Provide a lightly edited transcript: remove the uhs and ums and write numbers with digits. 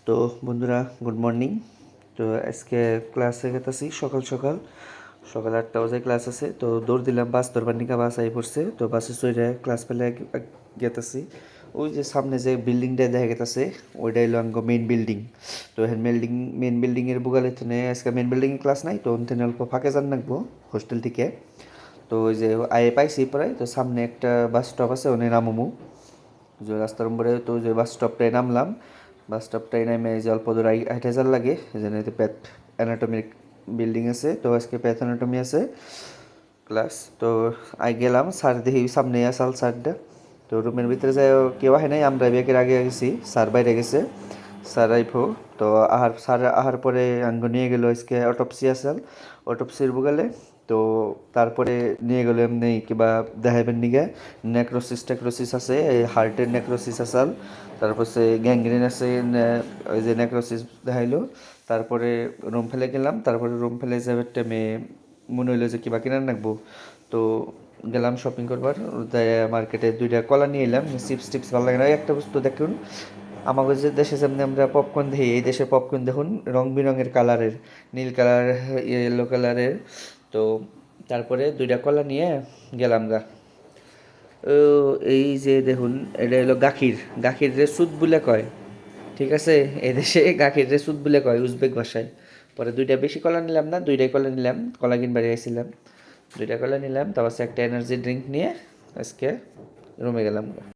তো বন্ধুরা, good morning. তো আজকে ক্লাসে গেতেছি সকাল সকাল 8টা বাজে ক্লাস আছে। তো দৌড় দিলাম, বাস ধরবার নিকা বাস আই পড়ছে। তো বাসে চড়ে ক্লাস পেলে গেতেছি। ওই যে সামনে যে বিল্ডিংটা দেখা গেতেছে ওইটা হলো আঙ্গ মেইন বিল্ডিং। তো মেইন বিল্ডিংয়ের বুগালে থেকে আজকে মেইন বিল্ডিংয়ে ক্লাস নাই, তো ওখানে অল্প ফাঁকে যান রাখবো হোস্টেল থেকে। তো ওই যে আয়ে পাইছি প্রায়, তো সামনে একটা বাস স্টপ আছে, ওখানে নামমু। যে রাস্তার উপরে তো যে বাস স্টপটায় নামলাম, বাস স্টপটায় নেমে এই যে অল্প দূর হাইটে যাওয়ার লাগে, যেন প্যাথ অ্যানাটমির বিল্ডিং আছে। তো আজকে প্যাথ অ্যানাটমি আছে ক্লাস। তো আই গেলাম, স্যার দেখি সামনে আসাল স্যারটা। তো রুমের ভিতরে যাই, কেউ আহে নাই, আমরা বেকের আগে গেছি, স্যার বাইরে গেছে। স্যার আইফো। তো স্যার আহার পরে আঙ্গ নিয়ে গেল আজকে অটোপসি আসাল, অটোপসির বুগালে। তো তারপরে নিয়ে গেলো এমনি কিবা দেখাইবেন নিগে নেক্রোসিস টেক্রোসিস আছে, এই হার্টের নেক্রোসিস আসাল। তারপর সে গ্যাংগ্রিন আছে, ওই যে নেক্রোসিস দেখাইলো। তারপরে রুম ফেলে গেলাম, তারপরে রুম ফেলে যাবে টাইমে মনে হইলো যে কিবা কিনার রাখবো। তো গেলাম শপিং করবার, মার্কেটে 2টা কলা নিয়ে এলাম। চিপস টিপস ভালো লাগে না, একটা বস্তু দেখুন, আমাদের যে দেশে যেমনি আমরা পপকর্ন দেখি, এই দেশে পপকর্ন দেখুন রং বেরঙের কালারের, নীল কালার, ইয়েলো কালারের। তো তারপরে 2টা কলা নিয়ে গেলাম গা। ও, এই যে দেখুন, এটা হলো গাখির, গাখির রে সুদ বলে কয়। ঠিক আছে, এদেশে গাখির রে সুদ বলে কয় উজবেক ভাষায়। পরে 2টা বেশি কলা নিলাম না, 2টাই কলা নিলাম, কলা কিনবার আইছিলাম। 2টা কলা নিলাম, তারপর একটা এনার্জি ড্রিঙ্ক নিয়ে আজকে রুমে গেলাম।